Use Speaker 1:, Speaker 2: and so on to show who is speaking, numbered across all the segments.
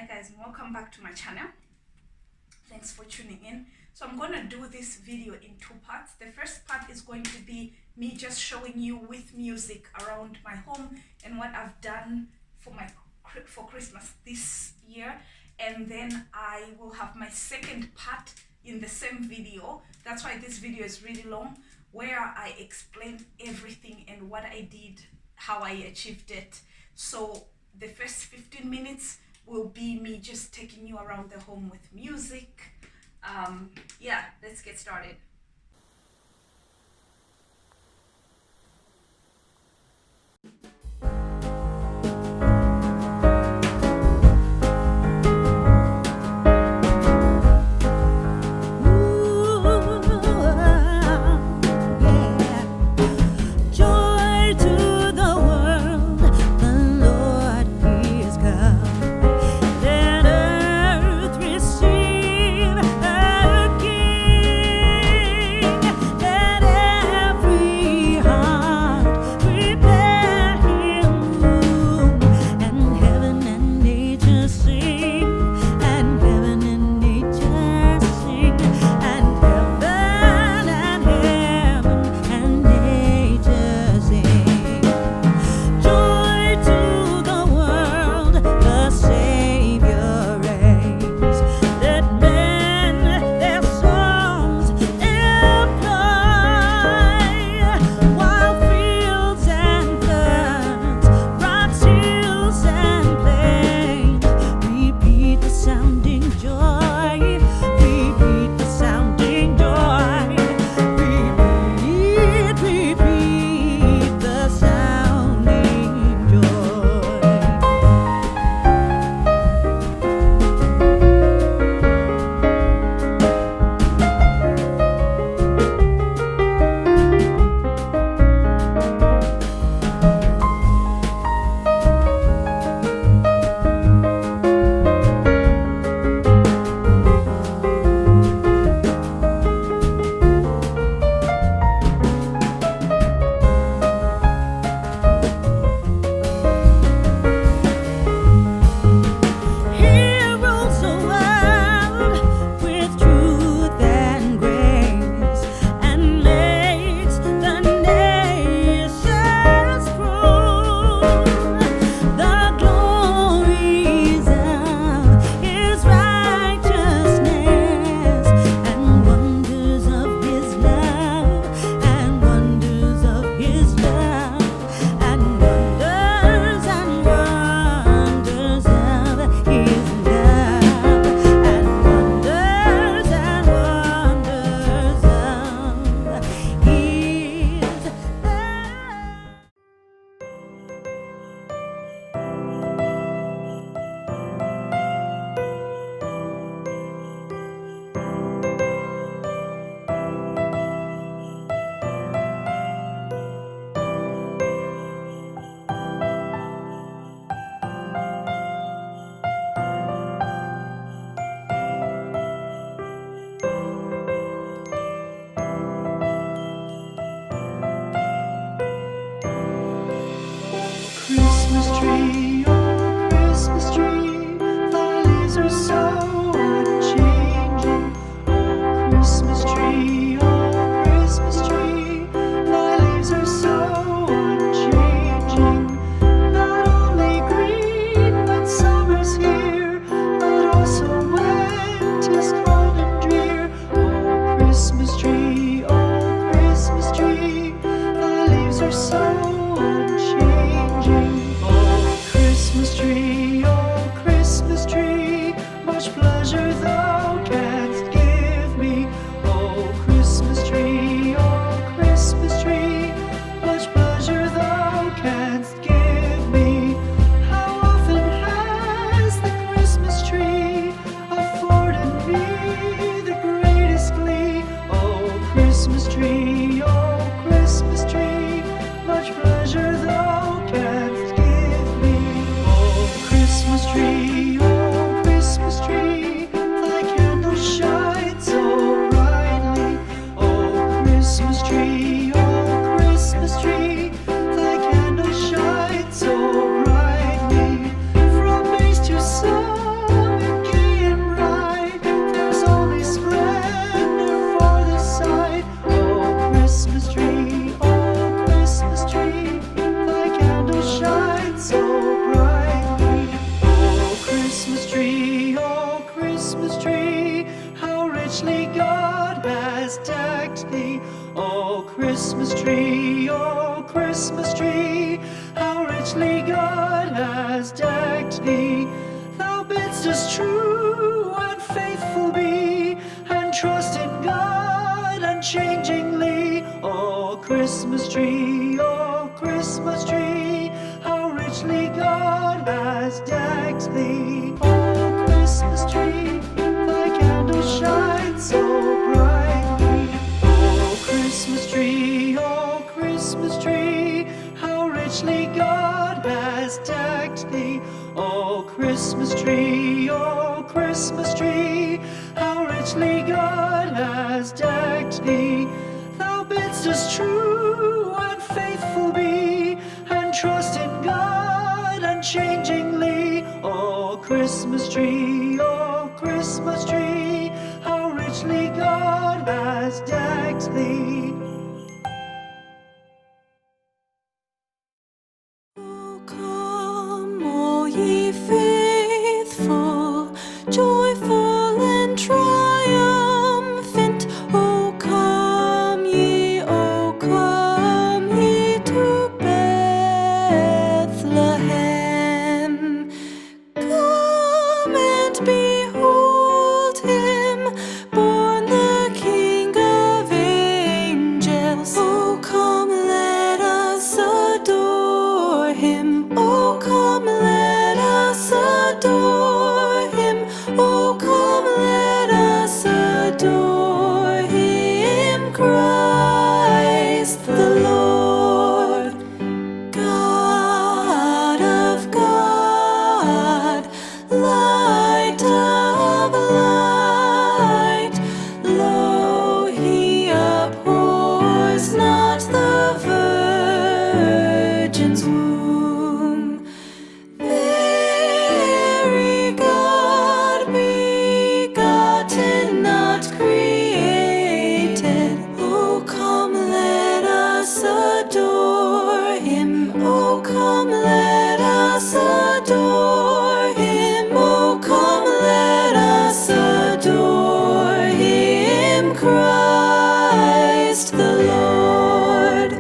Speaker 1: Hi guys, and welcome back to my channel. Thanks for tuning in. So I'm going to do this video in two parts. The first part is going to be me just showing you with music around my home and what I've done for Christmas this year, and then I will have my second part in the same video. That's why this video is really long, where I explain everything and what I did, how I achieved it. So the first 15 minutes will be me just taking you around the home with music. Yeah, let's get started.
Speaker 2: Christmas tree, oh Christmas tree, thy leaves are so unchanging. Oh Christmas tree, thy leaves are so unchanging. Not only green when summer's here, but also when 'tis cold and drear. Oh Christmas tree, thy leaves are so unchanging. Oh Christmas tree, much pleasure thou canst give me. Oh Christmas tree, much pleasure thou canst give me. How often has the Christmas tree afforded me the greatest glee? Oh Christmas tree, much pleasure thou canst give me. Oh Christmas tree, thy candle shines so brightly. Oh Christmas tree, thy candle shines so brightly. From base to side Christmas tree, how richly God has decked thee. Thou bidst us true and faithful be, and trust in God unchangingly. O Christmas tree, O Christmas tree, how richly God has decked thee. O Christmas tree, thy candles shine so brightly. O Christmas tree, O Christmas tree, how richly God has decked thee. O Christmas tree, O Christmas tree, how richly God has decked thee. Thou bidst us true and faithful be, and trust in God unchangingly. O Christmas tree, O Christmas tree, how richly God has decked thee.
Speaker 3: O come, all ye faithful, joyful and triumphant. O come ye to Bethlehem. Come and behold him, born the King of angels. O come, let us adore him. O come, let us adore him. O come, let us adore him, Christ the Lord. God of God, light of light, lo, he abhors not the virgin's womb. Very God begotten, not created. O come, let us adore him. O come, let us adore him. O come, let us adore him, Christ the Lord.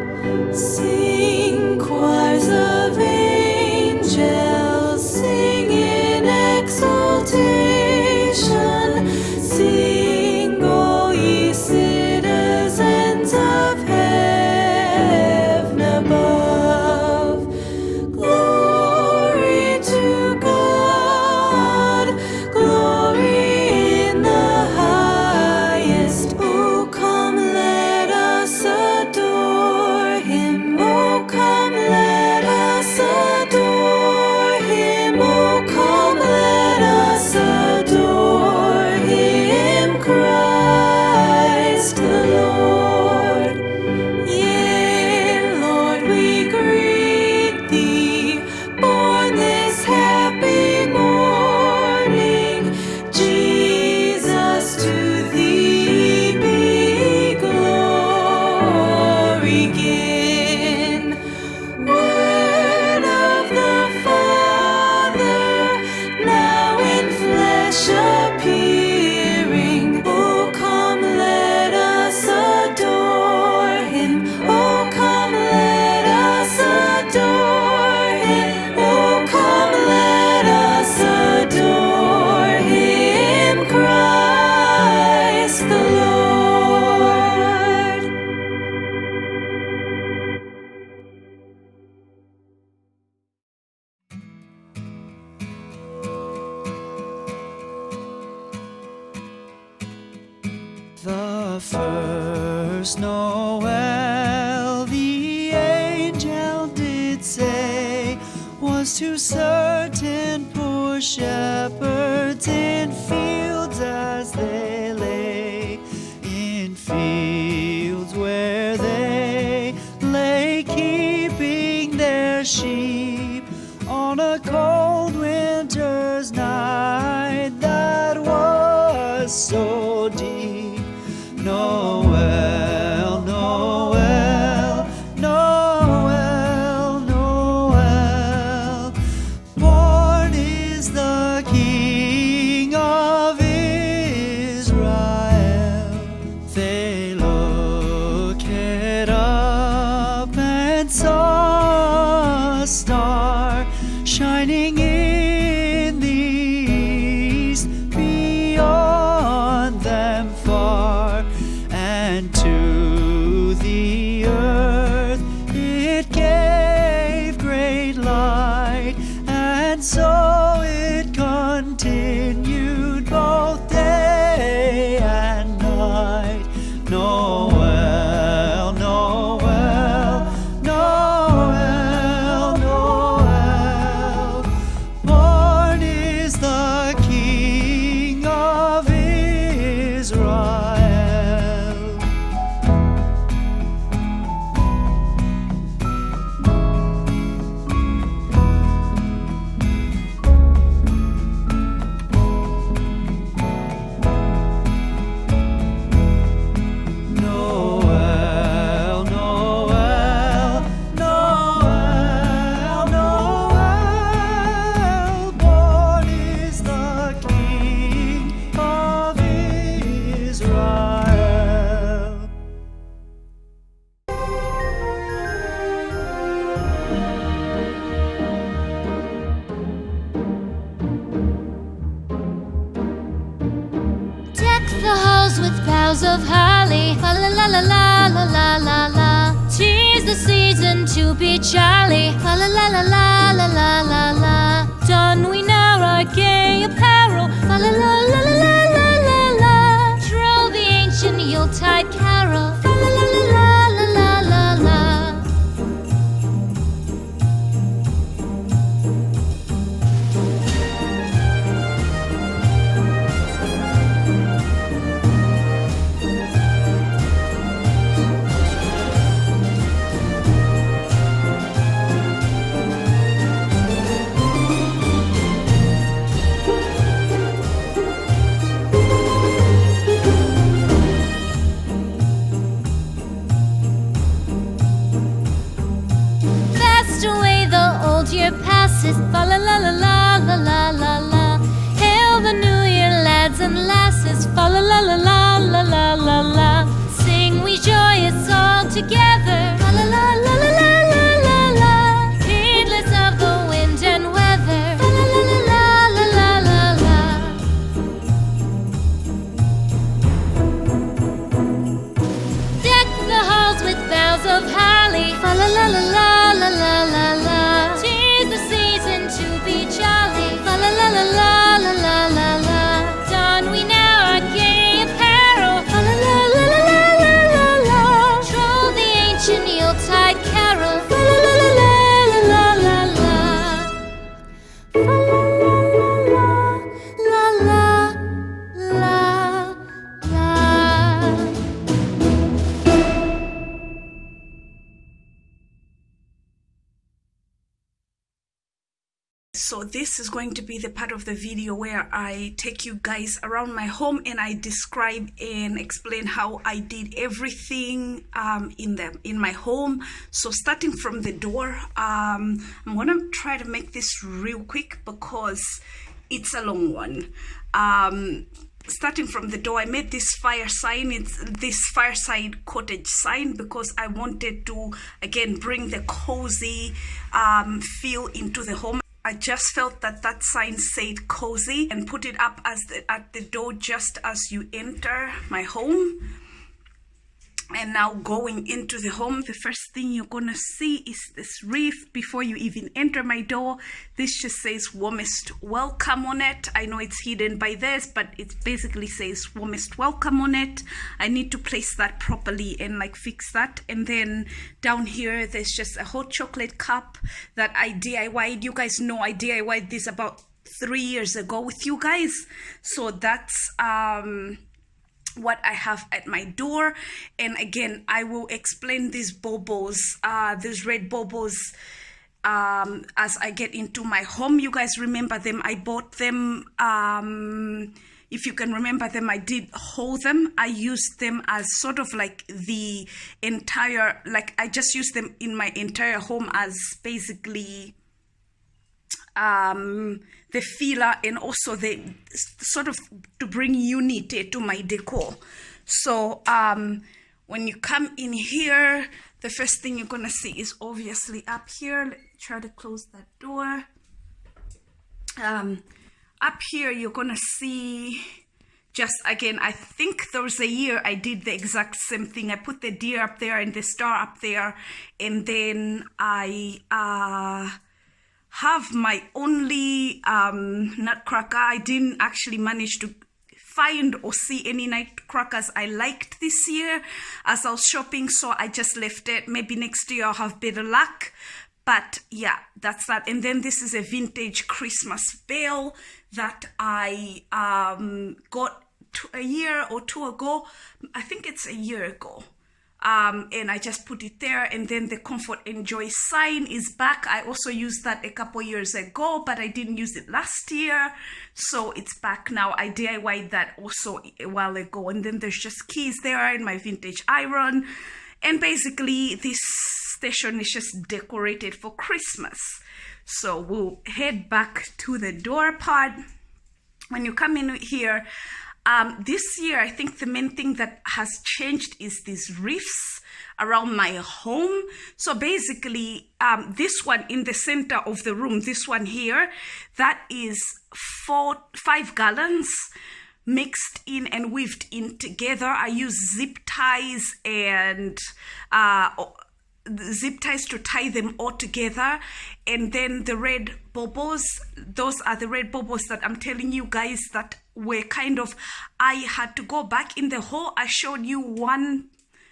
Speaker 3: Sing, choirs of angels, sing in exultation. Sing, all ye citizens of heaven above. Glory to God, glory in the highest. O come, let us adore him. O come, let us adore him. O come, let us adore him, Christ the Lord. Yea, Lord, we greet thee, born this happy morning. Jesus, to thee be glory given. Word of the Father, now in flesh appearing. O come, let us adore him. O come, let us adore him. O come, let us adore him, Christ the Lord.
Speaker 2: The first Noel, the angel did say, was to certain poor shepherds in fields as they lay, in fields where they lay keeping their sheep on a cold winter's night that was so deep. Noel, Noel, Noel, Noel, born is the King.
Speaker 3: boughs of holly. Fa la la la la la la la la. 'Tis the season to be jolly. Fa la la la la la la la la. Don we now our gay apparel. Fa la la la la la la la la. Troll the ancient Yuletide carol. Fa la la la la la la la la. Year passes, fa la la la la la la la la. Hail the new year, lads and lasses, fa la la la la la la la la. Sing we joyous all together, fa la la la la la la la la. Heedless of the wind and weather, fa la la la la la la la la. Deck the halls with boughs of holly, fa la la la la la la la la. La la la la la la la la. Don we now our gay apparel. La la la la la la la la. Troll the ancient Yuletide carol. La la la la la la la la. La la la la la.
Speaker 1: So this is going to be the part of the video where I take you guys around my home and I describe and explain how I did everything in my home. So starting from the door, I'm gonna try to make this real quick because it's a long one. Starting from the door, I made this fire sign. It's this fireside cottage sign because I wanted to again bring the cozy feel into the home. I just felt that that sign said cozy and put it up as at the door just as you enter my home. And now going into the home, the first thing you're gonna see is this wreath before you even enter my door. This just says warmest welcome on it. I know it's hidden by this, but it basically says warmest welcome on it. I need to place that properly and like fix that. And then down here, there's just a hot chocolate cup that I DIY'd. You guys know I DIY'd this about 3 years ago with you guys. So that's what I have at my door. And again, I will explain these baubles, these red baubles, as I get into my home. You guys remember them? I bought them. If you can remember them, I did haul them. I used them as sort of like the entire, like I just used them in my entire home as basically the filler and also the sort of to bring unity to my decor. So when you come in here, the first thing you're gonna see is obviously up here. Let me try to close that door. Up here you're gonna see just again, I think there was a year I did the exact same thing. I put the deer up there and the star up there, and then I have my only nutcracker. I didn't actually manage to find or see any nutcrackers I liked this year as I was shopping, so I just left it. Maybe next year I'll have better luck. But yeah, that's that. And then this is a vintage Christmas bell that I got a year or two ago. I think it's a year ago. And I just put it there. And then the Comfort and Joy sign is back. I also used that a couple years ago, but I didn't use it last year, so it's back now. I DIY'd that also a while ago. And then there's just keys there and my vintage iron. And basically this station is just decorated for Christmas. So we'll head back to the door part. When you come in here, this year, I think the main thing that has changed is these reefs around my home. So basically, this one in the center of the room, this one here, that is 5 gallons. mixed in and weaved in together. I use zip ties and zip ties to tie them all together. And then the red bobos, those are the red bobos that I'm telling you guys that were kind of, I had to go back in the haul. I showed you one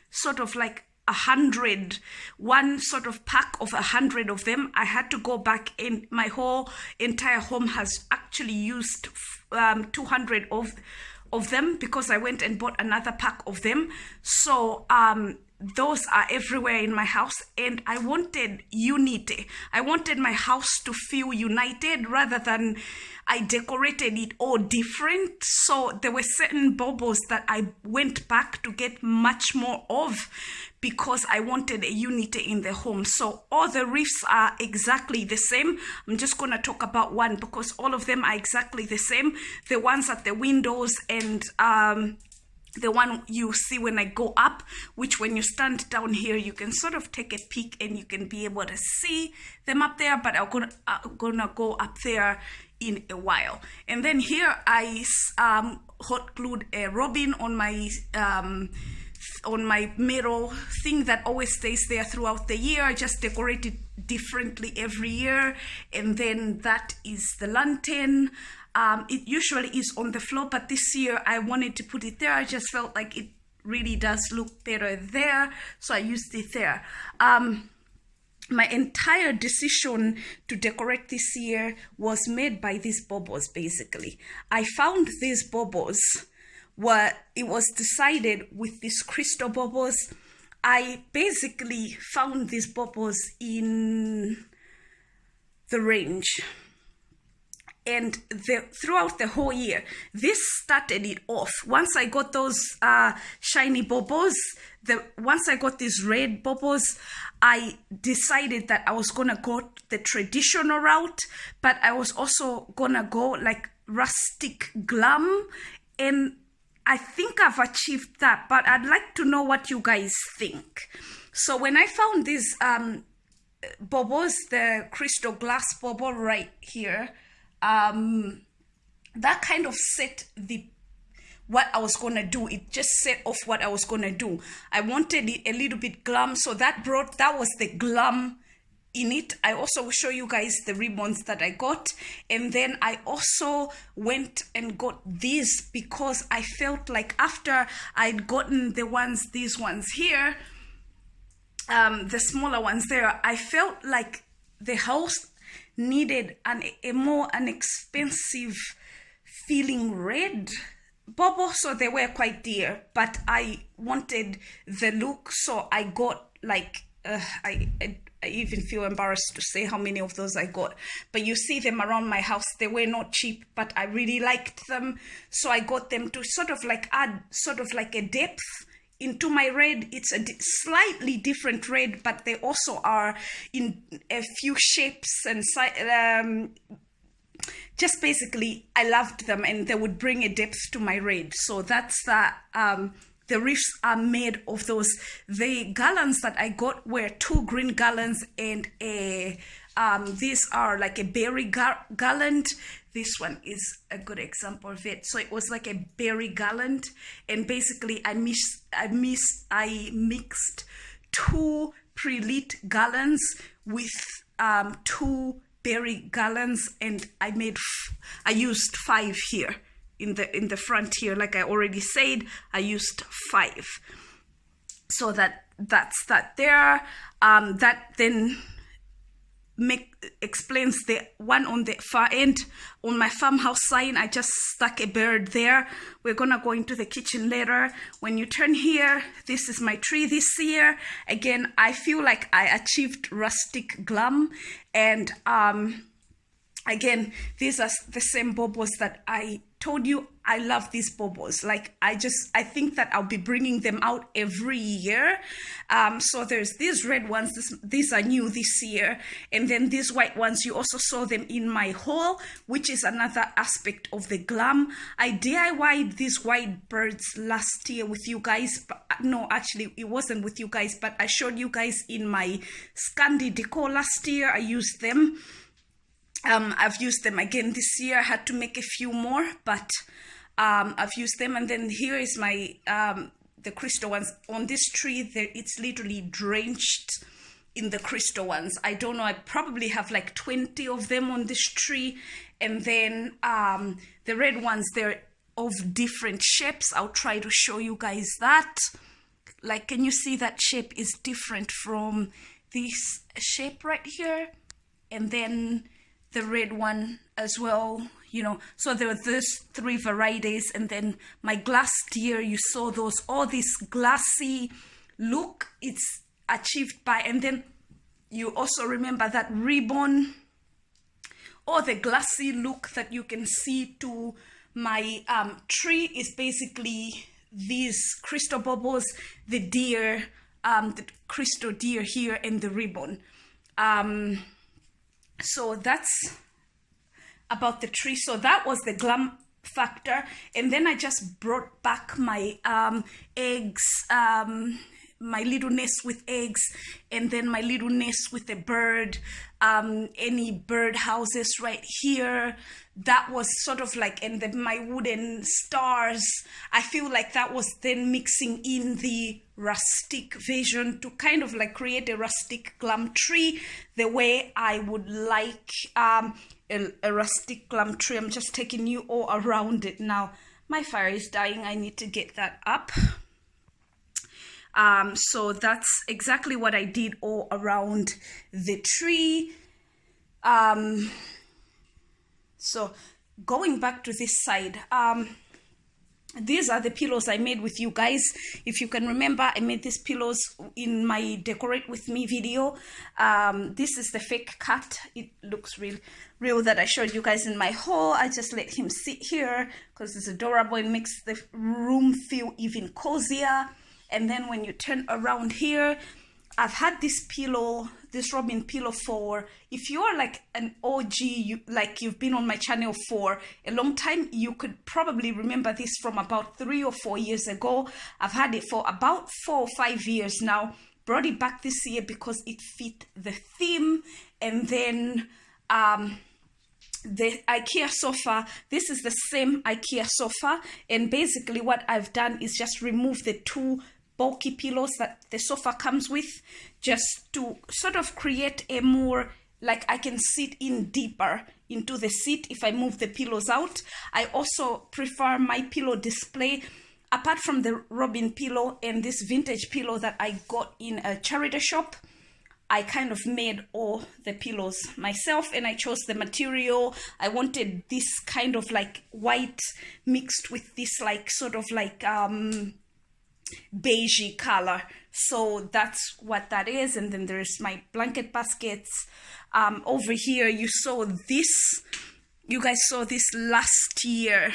Speaker 1: sort of like 100, one sort of pack of 100 of them. I had to go back, and my whole entire home has actually used 200 of them, because I went and bought another pack of them. So those are everywhere in my house, and I wanted unity. I wanted my house to feel united rather than I decorated it all different. So there were certain baubles that I went back to get much more of, because I wanted a unity in the home. So all the reefs are exactly the same. I'm just going to talk about one, because all of them are exactly the same. The ones at the windows and the one you see when I go up, which when you stand down here, you can sort of take a peek and you can be able to see them up there, but I'm gonna go up there in a while. And then here I hot glued a robin on my mirror thing that always stays there throughout the year. I just decorate it differently every year. And then that is the lantern. It usually is on the floor, but this year I wanted to put it there. I just felt like it really does look better there, so I used it there. My entire decision to decorate this year was made by these baubles, basically. I found these baubles, it was decided with these crystal baubles. I basically found these baubles in the range. And throughout the whole year, this started it off. Once I got those shiny baubles, once I got these red baubles, I decided that I was gonna go the traditional route, but I was also gonna go like rustic glam, and I think I've achieved that, but I'd like to know what you guys think. So when I found these baubles, the crystal glass bauble right here, that kind of set what I was gonna do. It just set off what I was gonna do. I wanted it a little bit glam, so that was the glam in it. I also will show you guys the ribbons that I got, and then I also went and got these because I felt like after I'd gotten these ones here, the smaller ones there, I felt like the house needed a more inexpensive feeling red bauble, so they were quite dear, but I wanted the look, so I got like I even feel embarrassed to say how many of those I got, but you see them around my house. They were not cheap, but I really liked them, so I got them to sort of like add sort of like a depth into my red. It's a slightly different red, but they also are in a few shapes and just basically I loved them, and they would bring a depth to my red. So that's the reefs are made of those. The garlands that I got were 2 green garlands and these are like a berry garland. This one is a good example of it. So it was like a berry garland, and basically I mixed 2 pre-lit garlands with 2 berry garlands, and I used 5 here in the front here. Like I already said, I used 5. So that's that there. That then explains the one on the far end. On my farmhouse sign, I just stuck a bird there. We're gonna go into the kitchen later. When you turn here, this is my tree this year. Again, I feel like I achieved rustic glam, and again, these are the same baubles that I told you. I love these baubles. Like I think that I'll be bringing them out every year. So there's these red ones. These are new this year, and then these white ones, you also saw them in my haul, which is another aspect of the glam. I DIY'd these white birds last year with you guys, but no, actually it wasn't with you guys, but I showed you guys in my Scandi DECOR last year. I used them. I've used them again this year. I had to make a few more, but I've used them. And then here is my the crystal ones. On this tree there, it's literally drenched in the crystal ones. I don't know, I probably have like 20 of them on this tree. And then the red ones, they're of different shapes. I'll try to show you guys that. Like, can you see that shape is different from this shape right here? And then the red one as well, you know. So there were those 3 varieties. And then my glass deer, you saw those, all this glassy look, it's achieved by, and then you also remember that ribbon, or the glassy look that you can see to my tree is basically these crystal bubbles, the deer, the crystal deer here, and the ribbon. So that's about the tree. So that was the glam factor. And then I just brought back my eggs, my little nest with eggs, and then my little nest with a bird, any bird houses right here. That was sort of like, and then my wooden stars. I feel like that was then mixing in the rustic vision to kind of like create a rustic glam tree the way I would like a rustic glam tree. I'm just taking you all around it now. My fire is dying, I need to get that up. So that's exactly what I did all around the tree. So going back to this side, these are the pillows I made with you guys. If you can remember, I made these pillows in my decorate with me video. This is the fake cat. It looks real that I showed you guys in my haul. I just let him sit here because it's adorable. It makes the room feel even cozier. And then when you turn around here, I've had this pillow, this robin pillow for, if you're like an OG, like you've been on my channel for a long time, you could probably remember this from about 3 or 4 years ago. I've had it for about 4 or 5 years now. Brought it back this year because it fit the theme. And then the IKEA sofa, this is the same IKEA sofa. And basically what I've done is just remove the 2 bulky pillows that the sofa comes with, just to sort of create a more, like I can sit in deeper into the seat if I move the pillows out. I also prefer my pillow display, apart from the robin pillow and this vintage pillow that I got in a charity shop. I kind of made all the pillows myself, and I chose the material. I wanted this kind of like white mixed with this like sort of like beigey color. So that's what that is. And then there's my blanket baskets. Over here you saw this, you guys saw this last year.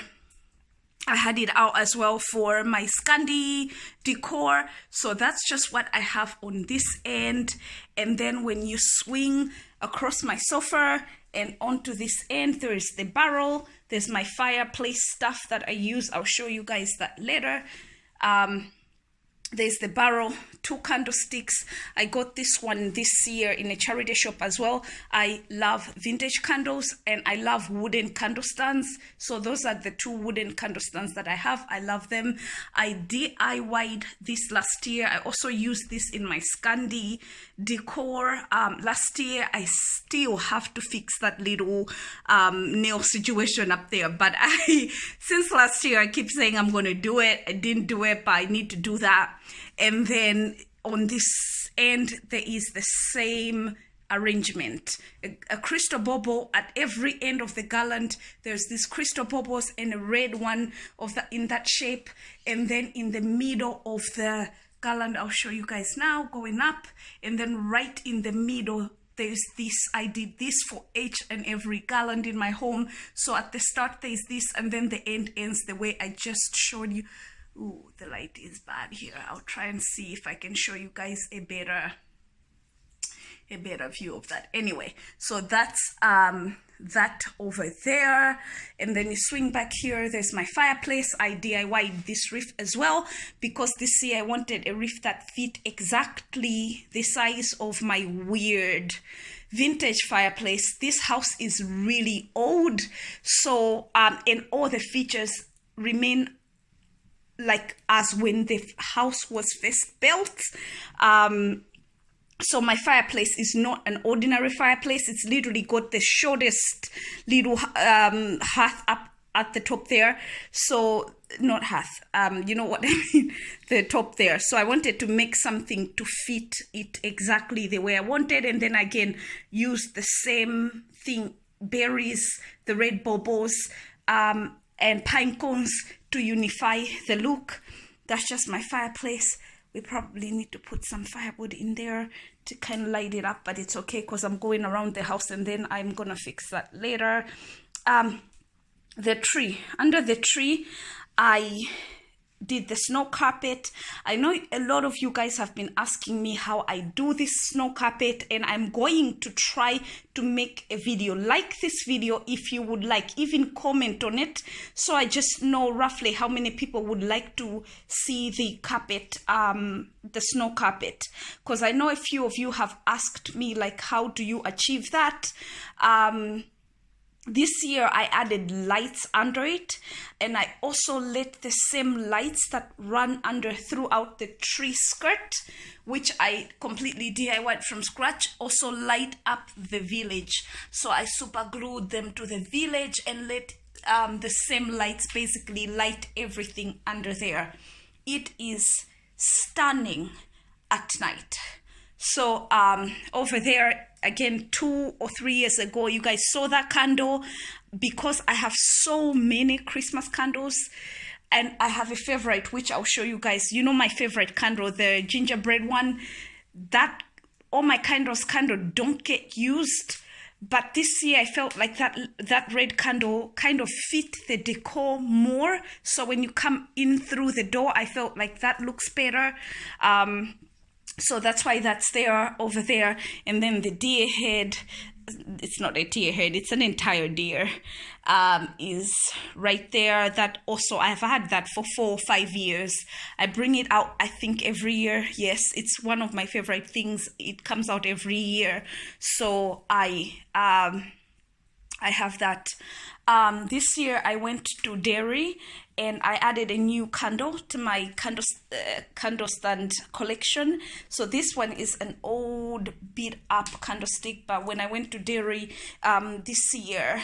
Speaker 1: I had it out as well for my Scandi decor. So that's just what I have on this end. And then when you swing across my sofa and onto this end, there is the barrel. There's my fireplace stuff that I use. I'll show you guys that later. There's the barrel, 2 candlesticks. I got this one this year in a charity shop as well. I love vintage candles and I love wooden candle stands. So those are the 2 wooden candle stands that I have. I love them. I DIY'd this last year. I also used this in my Scandi decor last year. I still have to fix that little nail situation up there. But since last year, I keep saying I'm going to do it. I didn't do it, but I need to do that. And then on this end, there is the same arrangement. A crystal bubble at every end of the garland. There's these crystal bubbles and a red one of that in that shape. And then in the middle of the garland, I'll show you guys now, going up. And then right in the middle, there's this. I did this for each and every garland in my home. So at the start, there's this, and then the end ends the way I just showed you. Ooh, the light is bad here. I'll try and see if I can show you guys a better view of that. Anyway, so that's that over there. And then you swing back here, there's my fireplace. I DIY'd this reef as well because this year I wanted a reef that fit exactly the size of my weird vintage fireplace. This house is really old, so and all the features remain like as when the house was first built. So my fireplace is not an ordinary fireplace. It's literally got the shortest little hearth up at the top there. So not hearth, you know what I mean, the top there. So I wanted to make something to fit it exactly the way I wanted, and then again use the same thing, berries, the red baubles, and pine cones to unify the look. That's just my fireplace. We probably need to put some firewood in there to kind of light it up, but it's okay because I'm going around the house and then I'm gonna fix that later. The tree, under the tree, I did the snow carpet. I know a lot of you guys have been asking me how I do this snow carpet, and I'm going to try to make a video like this video if you would like, even comment on it, so I just know roughly how many people would like to see the carpet, the snow carpet, because I know a few of you have asked me like, how do you achieve that? This year I added lights under it, and I also let the same lights that run under throughout the tree skirt, which I completely DIY'd from scratch, also light up the village. So I super glued them to the village and let the same lights basically light everything under there. It is stunning at night. So over there, again, 2 or 3 years ago, you guys saw that candle. Because I have so many Christmas candles, and I have a favorite, which I'll show you guys. You know my favorite candle, the gingerbread one. That all my candle don't get used, but this year I felt like that red candle kind of fit the decor more. So when you come in through the door, I felt like that looks better. So that's why that's there over there. And then the deer head, it's not a deer head, it's an entire deer, is right there. That also, I've had that for 4 or 5 years. I bring it out, I think, every year. Yes, it's one of my favorite things. It comes out every year. So I have that. This year I went to Dairy and I added a new candle to my candle stand collection. So this one is an old beat up candlestick, but when I went to Dairy this year,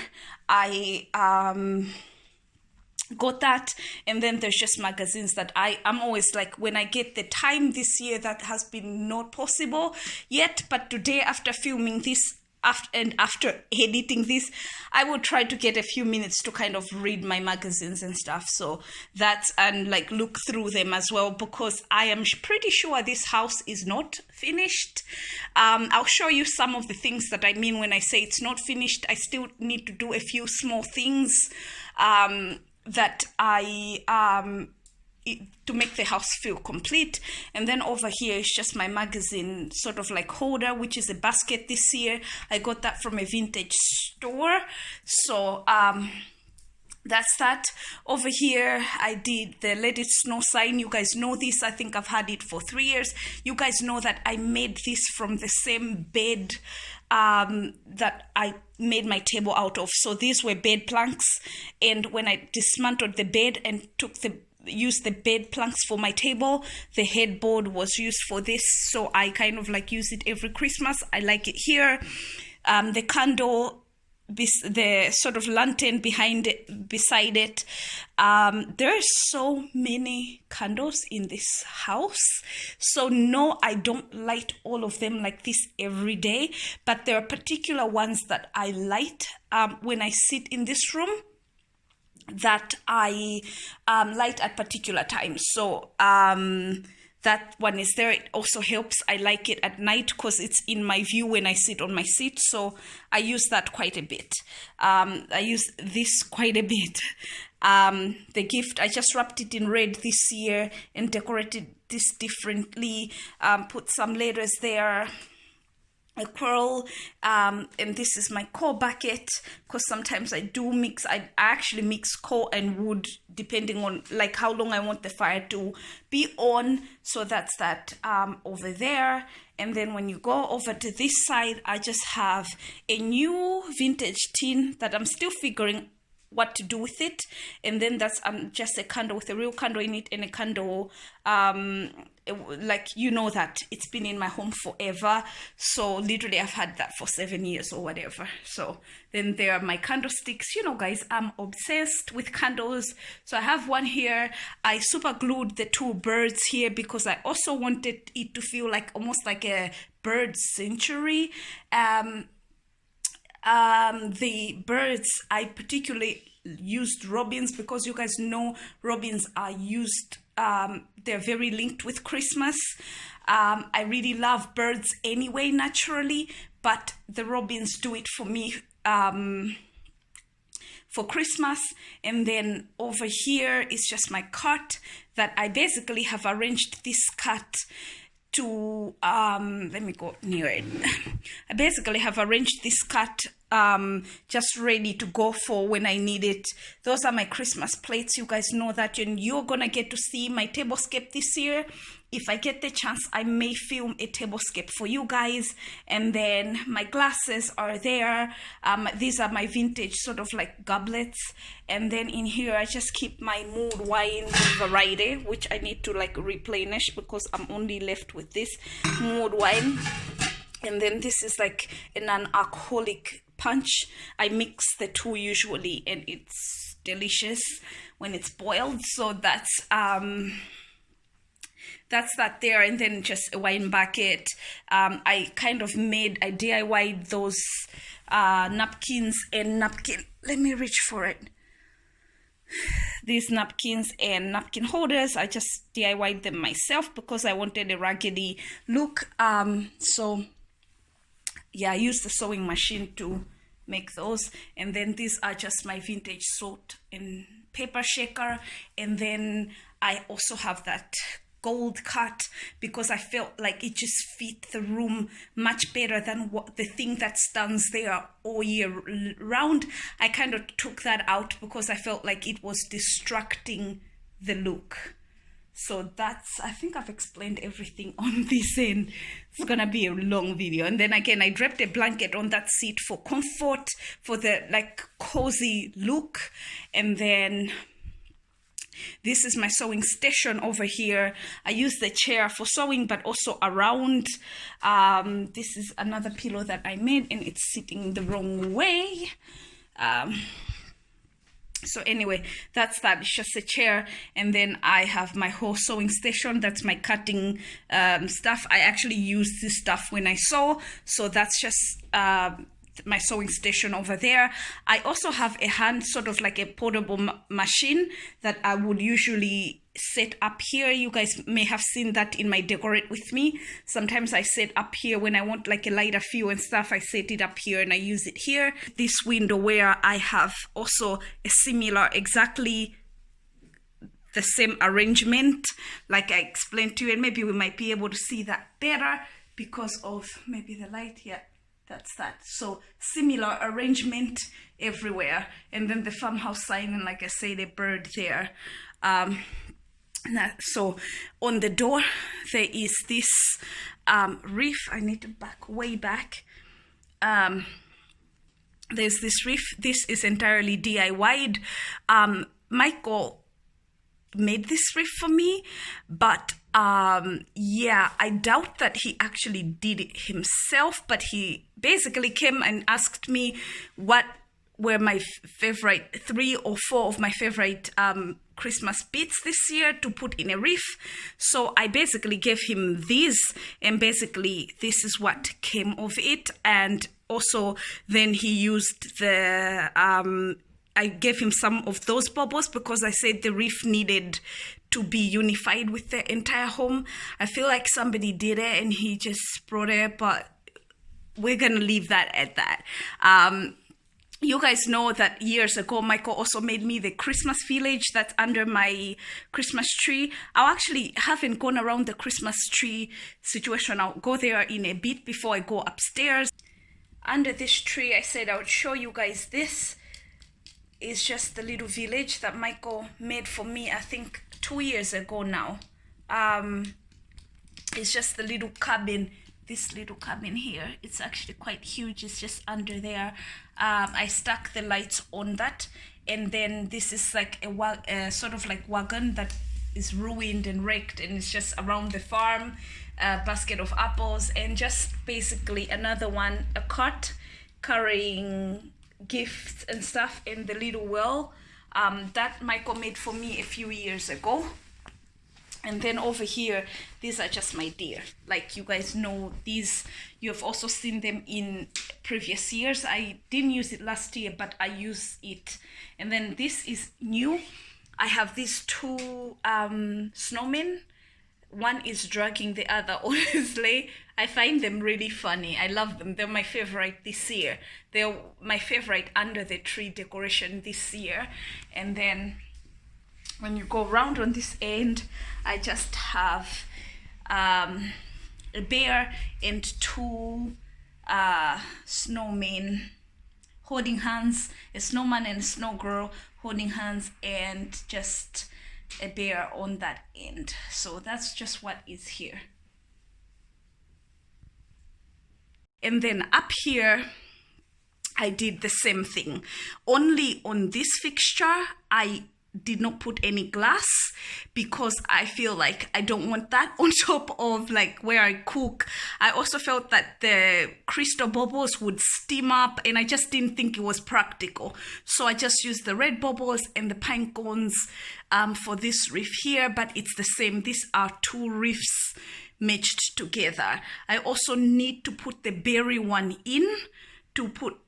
Speaker 1: I got that. And then there's just magazines that I'm always like, when I get the time this year, that has been not possible yet, but today after filming this, after editing this, I will try to get a few minutes to kind of read my magazines and stuff. So that's, and like look through them as well, because I am pretty sure this house is not finished. I'll show you some of the things that I mean when I say it's not finished. I still need to do a few small things that to make the house feel complete. And then over here is just my magazine sort of like holder, which is a basket this year. I got that from a vintage store. So that's that. Over here I did the Let It Snow sign. You guys know this. I think I've had it for 3 years. You guys know that I made this from the same bed that I made my table out of. So these were bed planks, and when I dismantled the bed and used the bed planks for my table, the headboard was used for this. So I kind of like use it every Christmas. I like it here. The candle, the sort of lantern beside it. There's so many candles in this house. So no, I don't light all of them like this every day, but there are particular ones that I light when I sit in this room, that I light at particular times. So that one is there. It also helps. I like it at night because it's in my view when I sit on my seat. So I use that quite a bit. I use this quite a bit. The gift, I just wrapped it in red this year and decorated this differently. Put some letters there, a quirl, and this is my coal bucket, because sometimes I do mix. I actually mix coal and wood depending on like how long I want the fire to be on. So that's that over there. And then when you go over to this side, I just have a new vintage tin that I'm still figuring what to do with it. And then that's just a candle with a real candle in it, and a candle like, you know, that it's been in my home forever. So literally I've had that for 7 years or whatever. So then there are my candlesticks. You know, guys, I'm obsessed with candles. So I have one here. I super glued the 2 birds here because I also wanted it to feel like almost like a bird sanctuary. The birds, I particularly used robins because you guys know robins are used, they're very linked with Christmas. I really love birds anyway, naturally, but the robins do it for me for Christmas. And then over here is just my cart that I basically have arranged this cart to let me go near it. I basically have arranged this cart just ready to go for when I need it. Those are my Christmas plates. You guys know that, and you're gonna get to see my tablescape this year. If I get the chance, I may film a tablescape for you guys. And then my glasses are there. These are my vintage sort of like goblets. And then in here, I just keep my mulled wine variety, which I need to like replenish because I'm only left with this mulled wine. And then this is like a non-alcoholic punch. I mix the 2 usually, and it's delicious when it's boiled. So that's that there. And then just a wine bucket. I DIY'd those napkins and napkin. Let me reach for it. These napkins and napkin holders, I just DIY'd them myself because I wanted a raggedy look. So yeah, I used the sewing machine to make those. And then these are just my vintage salt and paper shaker. And then I also have that gold cut because I felt like it just fit the room much better than what the thing that stands there all year round. I kind of took that out because I felt like it was distracting the look. So that's, I think I've explained everything on this end. It's gonna be a long video. And then again, I draped a blanket on that seat for comfort, for the like cozy look. And then this is my sewing station over here. I use the chair for sewing, but also around. This is another pillow that I made, and it's sitting the wrong way. So anyway, that's that. It's just a chair. And then I have my whole sewing station. That's my cutting stuff. I actually use this stuff when I sew. So that's just my sewing station over there. I also have a hand, sort of like a portable machine that I would usually set up here. You guys may have seen that in my decorate with me. Sometimes I set up here when I want like a lighter feel and stuff. I set it up here and I use it here. This window where I have also a similar, exactly the same arrangement like I explained to you, and maybe we might be able to see that better because of maybe the light here. That's that. So similar arrangement everywhere. And then the farmhouse sign, and like I said, a bird there. So on the door there is this reef. I need to back way back. There's this reef. This is entirely DIY'd. Michael made this reef for me, but yeah, I doubt that he actually did it himself, but he basically came and asked me what were my favorite 3 or 4 of my favorite Christmas bits this year to put in a reef. So I basically gave him these, and basically this is what came of it. And also then he used the I gave him some of those bubbles because I said the reef needed to be unified with the entire home. I feel like somebody did it and he just brought it, but we're gonna leave that at that. You guys know that years ago, Michael also made me the Christmas village that's under my Christmas tree. I actually haven't gone around the Christmas tree situation. I'll go there in a bit before I go upstairs. Under this tree, I said I would show you guys this. Is just the little village that Michael made for me, I think 2 years ago now. It's just the little cabin, this little cabin here. It's actually quite huge. It's just under there. I stuck the lights on that, and then this is like a sort of like wagon that is ruined and wrecked, and it's just around the farm. A basket of apples, and just basically another one, a cart carrying gifts and stuff, in the little well that Michael made for me a few years ago. And then over here, these are just my deer. Like you guys know, these, you have also seen them in previous years. I didn't use it last year, but I use it. And then this is new. I have these two snowmen. One is dragging the other on his sleigh. I find them really funny. I love them. They're my favorite this year. They're my favorite under the tree decoration this year. And then when you go around on this end, I just have a bear and two snowmen holding hands, a snowman and a snow girl holding hands, and just a bear on that end. So that's just what is here. And then up here, I did the same thing. Only on this fixture, I did not put any glass because I feel like I don't want that on top of like where I cook. I also felt that the crystal bubbles would steam up, and I just didn't think it was practical. So I just used the red bubbles and the pine cones for this reef here, but it's the same. These are two reefs matched together. I also need to put the berry one in, to put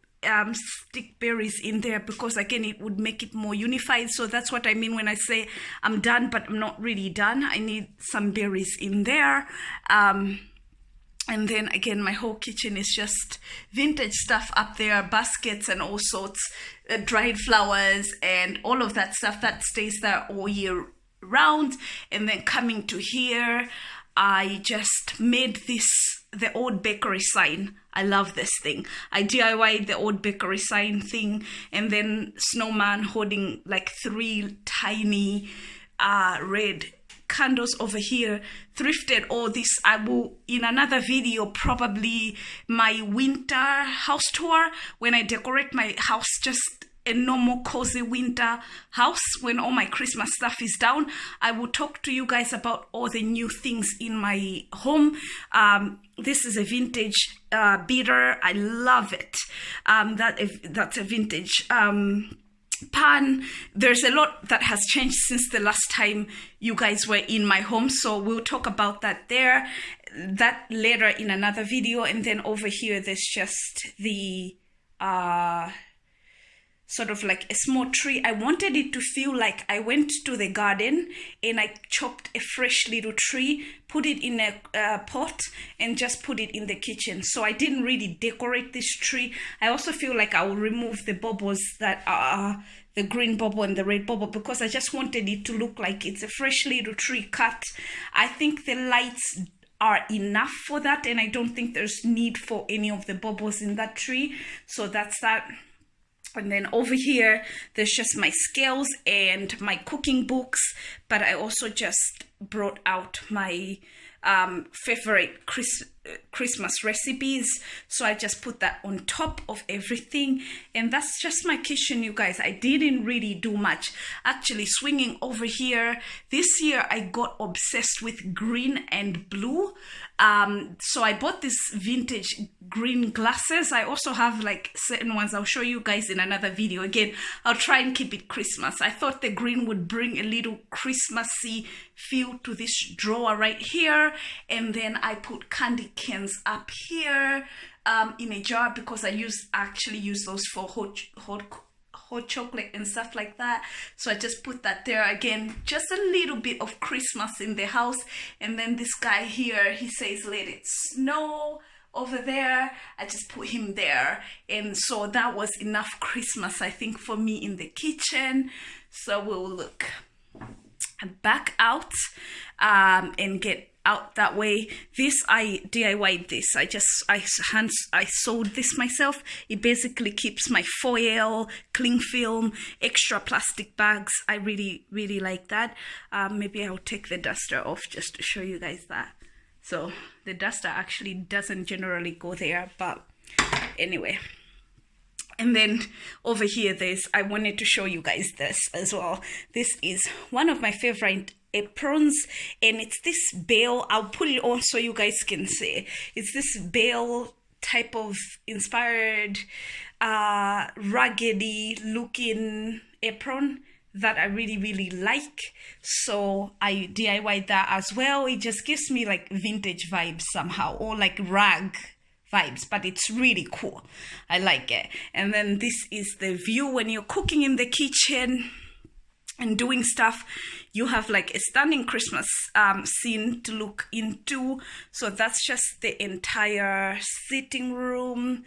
Speaker 1: stick berries in there, because again it would make it more unified. So that's what I mean when I say I'm done, but I'm not really done. I need some berries in there. And then again, my whole kitchen is just vintage stuff up there, baskets and all sorts, dried flowers and all of that stuff that stays there all year round. And then coming to here, I just made this, the old bakery sign. I love this thing. I DIY'd the old bakery sign thing, and then snowman holding like 3 tiny red candles over here. Thrifted all this. I will, in another video, probably my winter house tour, when I decorate my house, just a normal cozy winter house, when all my Christmas stuff is down. I will talk to you guys about all the new things in my home. This is a vintage beater. I love it. That's a vintage pan. There's a lot that has changed since the last time you guys were in my home, so we'll talk about that later in another video. And then over here, there's just the sort of like a small tree. I wanted it to feel like I went to the garden and I chopped a fresh little tree, put it in a pot, and just put it in the kitchen. So I didn't really decorate this tree. I also feel like I will remove the bubbles that are the green bubble and the red bubble, because I just wanted it to look like it's a fresh little tree cut. I think the lights are enough for that, and I don't think there's need for any of the bubbles in that tree. So that's that. And then over here, there's just my scales and my cooking books, but I also just brought out my favorite Christmas recipes. So I just put that on top of everything. And that's just my kitchen, you guys. I didn't really do much. Actually, swinging over here, this year I got obsessed with green and blue. So I bought this vintage green glasses. I also have like certain ones I'll show you guys in another video. Again, I'll try and keep it Christmas. I thought the green would bring a little Christmassy feel to this drawer right here. And then I put candy cans up here in a jar, because I actually use those for hot chocolate and stuff like that. So I just put that there. Again, just a little bit of Christmas in the house. And then this guy here, he says let it snow over there. I just put him there, and so that was enough Christmas, I think, for me in the kitchen. So we'll look back out and get out that way. This, I DIY'd this. I sewed this myself. It basically keeps my foil, cling film, extra plastic bags. I really like that. Maybe I'll take the duster off just to show you guys that. So the duster actually doesn't generally go there, but anyway. And then over here, I wanted to show you guys this as well. This is one of my favorite aprons, and it's this bale. I'll put it on so you guys can see. It's this bale type of inspired, raggedy looking apron that I really, really like. So I DIY'd that as well. It just gives me like vintage vibes somehow, or like rag vibes, but it's really cool. I like it. And then this is the view when you're cooking in the kitchen and doing stuff. You have like a stunning Christmas scene to look into. So that's just the entire sitting room,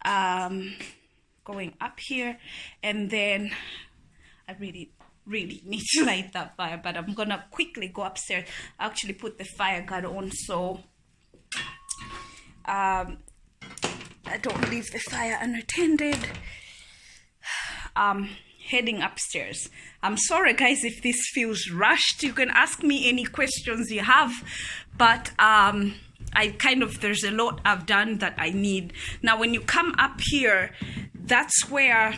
Speaker 1: going up here. And then I really need to light that fire, but I'm gonna quickly go upstairs. I actually put the fire guard on so I don't leave the fire unattended. Heading upstairs. I'm sorry guys if this feels rushed. You can ask me any questions you have, but there's a lot I've done that I need. Now when you come up here, that's where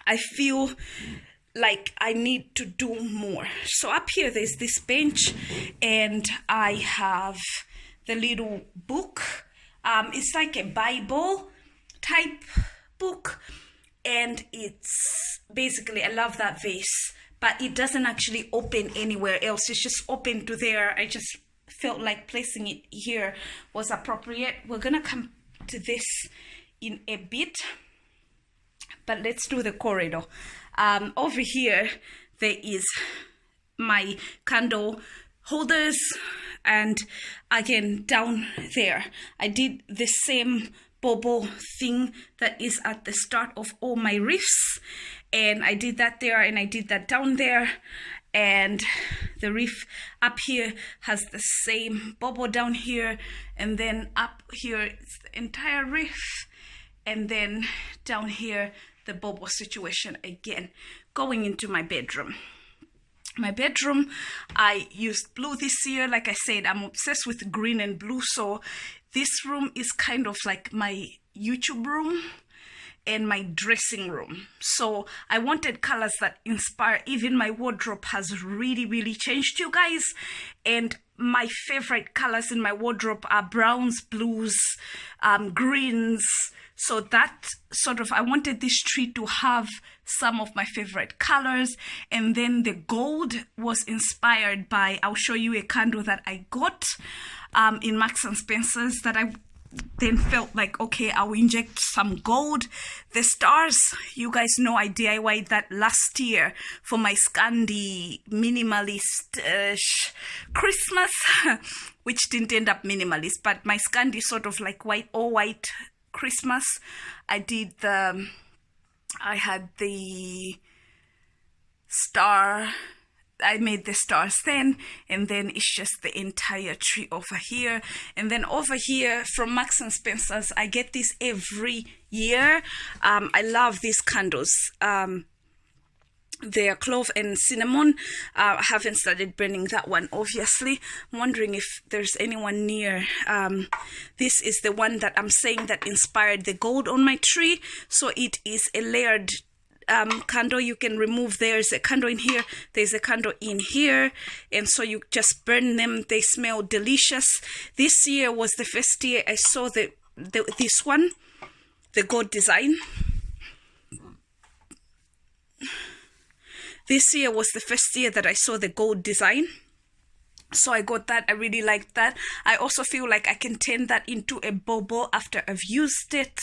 Speaker 1: I feel like I need to do more. So up here there's this bench, and I have the little book. It's like a Bible type book, and it's basically, I love that vase, but it doesn't actually open anywhere else. It's just open to there. I just felt like placing it here was appropriate. We're gonna come to this in a bit, but let's do the corridor. Over here there is my candle holders, and again down there I did the same bubble thing that is at the start of all my wreaths, and I did that there and I did that down there, and the wreath up here has the same bubble down here, and then up here it's the entire wreath, and then down here the bubble situation again. Going into my bedroom. My bedroom, I used blue this year. Like I said, I'm obsessed with green and blue, so this room is kind of like my YouTube room and my dressing room. So I wanted colors that inspire. Even my wardrobe has really changed, you guys, and my favorite colors in my wardrobe are browns, blues, greens. So that sort of, I wanted this tree to have some of my favorite colors. And then the gold was inspired by, I'll show you a candle that I got in Marks and Spencer's that I then felt like, okay, I'll inject some gold. The stars, you guys know I DIY'd that last year for my Scandi minimalist Christmas, which didn't end up minimalist, but my Scandi sort of like all white Christmas. I had the star, I made the stars then, and then it's just the entire tree over here. And then over here from Marks and Spencer's, I get this every year. I love these candles. They're clove and cinnamon. I haven't started burning that one, obviously. I'm wondering if there's anyone near. This is the one that I'm saying that inspired the gold on my tree. So it is a layered candle. You can remove, there's a candle in here, there's a candle in here, and so you just burn them. They smell delicious. This year was the first year I saw this one, the gold design. This year was the first year that I saw the gold design. So I got that. I really liked that. I also feel like I can turn that into a bauble after I've used it.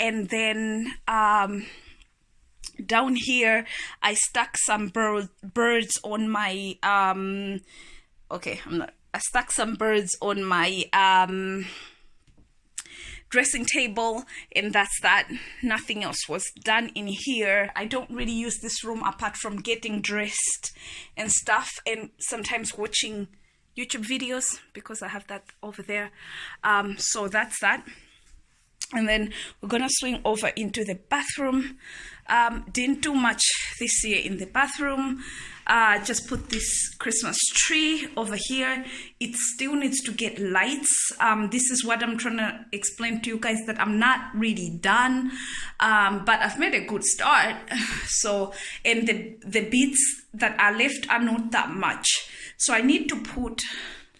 Speaker 1: And then down here I stuck some birds on my I stuck some birds on my dressing table, and that's that. Nothing else was done in here. I don't really use this room apart from getting dressed and stuff, and sometimes watching YouTube videos, because I have that over there. So that's that. And then we're gonna swing over into the bathroom. Didn't do much this year in the bathroom. Just put this Christmas tree over here. It still needs to get lights. This is what I'm trying to explain to you guys, that I'm not really done, but I've made a good start. So, and the bits that are left are not that much. So I need to put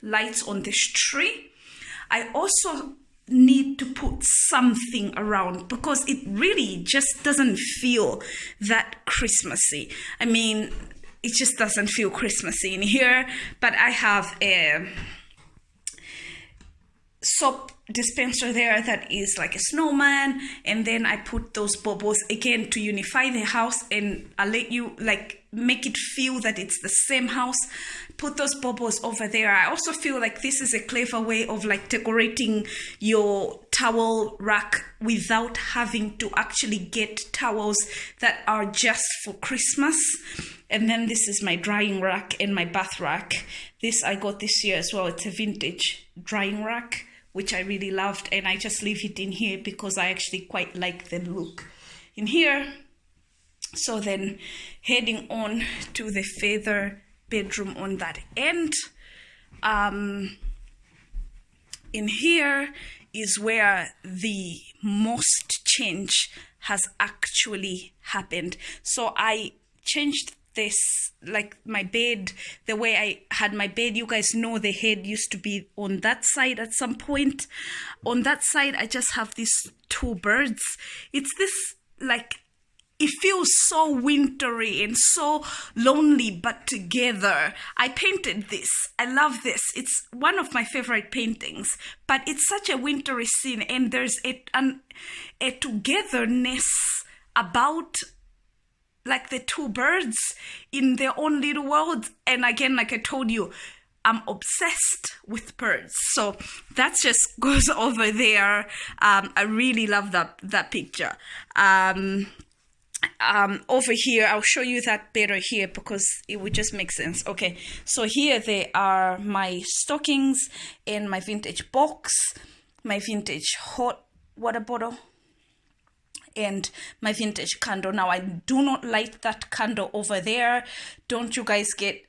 Speaker 1: lights on this tree. I also need to put something around because it really just doesn't feel that Christmassy. I mean, it just doesn't feel Christmassy in here. But I have a soap dispenser there that is like a snowman, and then I put those bubbles again to unify the house, and I'll let you like make it feel that it's the same house. Put those bubbles over there. I also feel like this is a clever way of like decorating your towel rack without having to actually get towels that are just for Christmas. And then this is my drying rack and my bath rack. This I got this year as well. It's a vintage drying rack, which I really loved, and I just leave it in here because I actually quite like the look in here. So then heading on to the feather bedroom on that end. In here is where the most change has actually happened. So I changed this, like my bed, the way I had my bed. You guys know the head used to be on that side at some point. On that side, I just have these two birds. It's this, like, it feels so wintry and so lonely, but together. I painted this. I love this. It's one of my favorite paintings, but it's such a wintry scene, and there's a togetherness about like the two birds in their own little world. And again, like I told you, I'm obsessed with birds. So that just goes over there. I really love that picture. Over here, I'll show you that better here because it would just make sense. Okay, so here they are my stockings and my vintage box, my vintage hot water bottle, and my vintage candle. Now I do not light that candle over there. Don't you guys get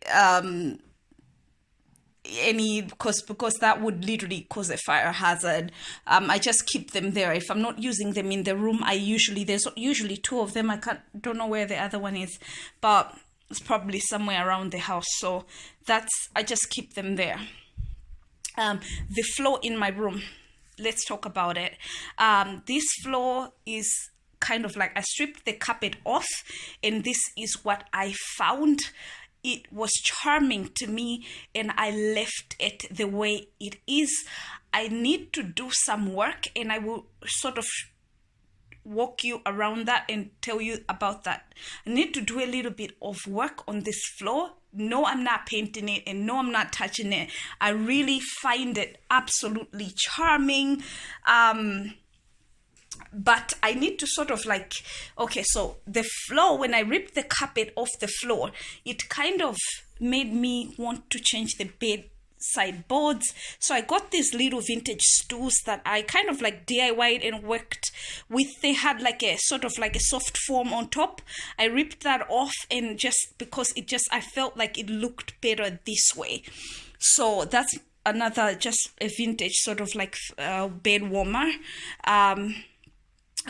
Speaker 1: any, because that would literally cause a fire hazard. I just keep them there. If I'm not using them in the room, there's usually two of them. Don't know where the other one is, but it's probably somewhere around the house. So I just keep them there. The floor in my room, let's talk about it. This floor is kind of like, I stripped the carpet off, and this is what I found. It was charming to me, and I left it the way it is. I need to do some work, and I will sort of walk you around that and tell you about that. I need to do a little bit of work on this floor. No, I'm not painting it, and no, I'm not touching it. I really find it absolutely charming. But I need to sort of like, okay, so the floor, when I ripped the carpet off the floor, it kind of made me want to change the bedside boards. So I got these little vintage stools that I kind of like DIY'd and worked with. They had like a sort of like a soft foam on top. I ripped that off, and just because I felt like it looked better this way. So that's another, just a vintage sort of like bed warmer.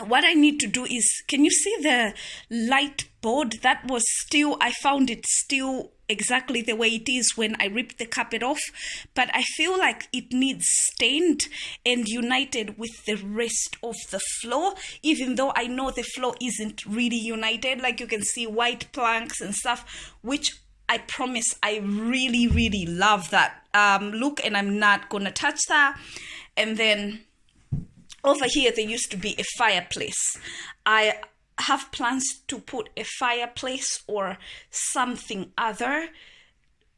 Speaker 1: What I need to do is, can you see the light board? That was still, I found it still exactly the way it is when I ripped the carpet off, but I feel like it needs stained and united with the rest of the floor, even though I know the floor isn't really united. Like you can see white planks and stuff, which I promise I really, really love that look, and I'm not gonna touch that. And then over here, there used to be a fireplace. I have plans to put a fireplace or something other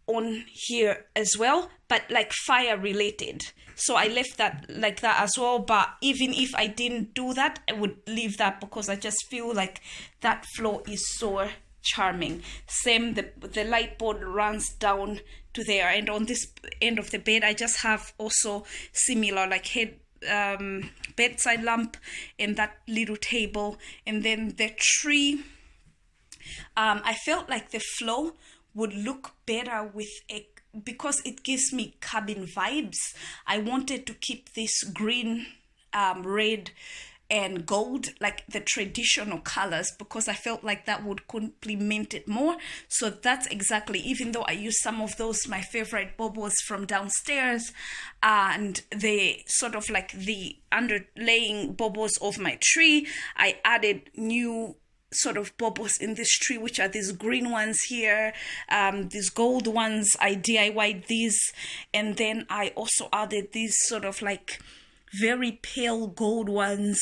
Speaker 1: on here as well, but like fire related. So I left that like that as well. But even if I didn't do that, I would leave that because I just feel like that floor is so charming. Same, the light board runs down to there, and on this end of the bed I just have also similar like bedside lamp and that little table, and then the tree. I felt like the flow would look better with because it gives me cabin vibes. I wanted to keep this green, red, and gold, like the traditional colors, because I felt like that would complement it more. So that's exactly, even though I use some of those, my favorite baubles from downstairs, and the sort of like the underlaying baubles of my tree, I added new sort of baubles in this tree, which are these green ones here, these gold ones. I DIY'd these, and then I also added these sort of like very pale gold ones,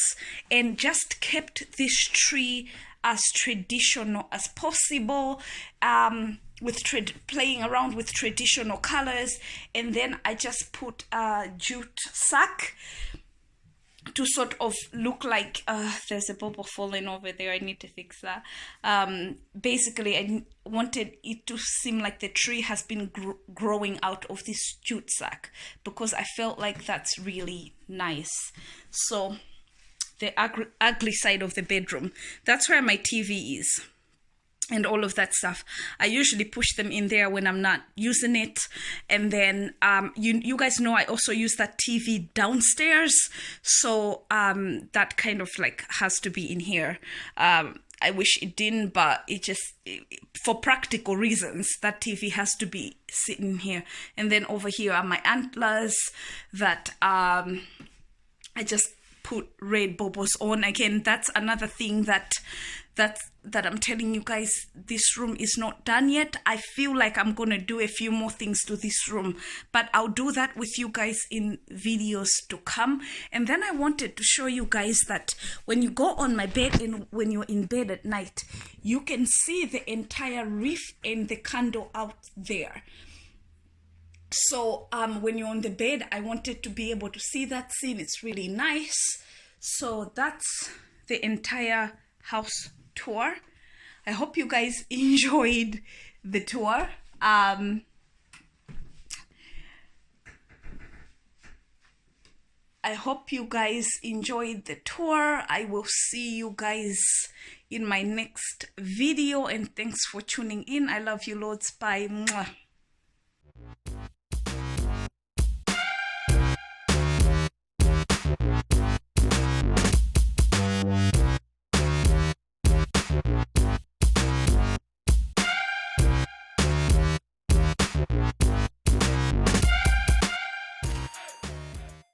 Speaker 1: and just kept this tree as traditional as possible, with playing around with traditional colors. And then I just put a jute sack to sort of look like, there's a bubble falling over there, I need to fix that. Basically, I wanted it to seem like the tree has been growing out of this jute sack, because I felt like that's really nice. So the ugly side of the bedroom, that's where my TV is and all of that stuff. I usually push them in there when I'm not using it. And then you guys know I also use that TV downstairs, so that kind of like has to be in here. I wish it didn't, but it just, for practical reasons, that TV has to be sitting here. And then over here are my antlers that I just put red baubles on. Again, that's another thing that I'm telling you guys, this room is not done yet. I feel like I'm gonna do a few more things to this room, but I'll do that with you guys in videos to come. And then I wanted to show you guys that when you go on my bed and when you're in bed at night, you can see the entire reef and the candle out there. So when you're on the bed, I wanted to be able to see that scene. It's really nice. So that's the entire house tour. I hope you guys enjoyed the tour. I hope you guys enjoyed the tour. I will see you guys in my next video, and thanks for tuning in. I love you loads. Bye. Mwah.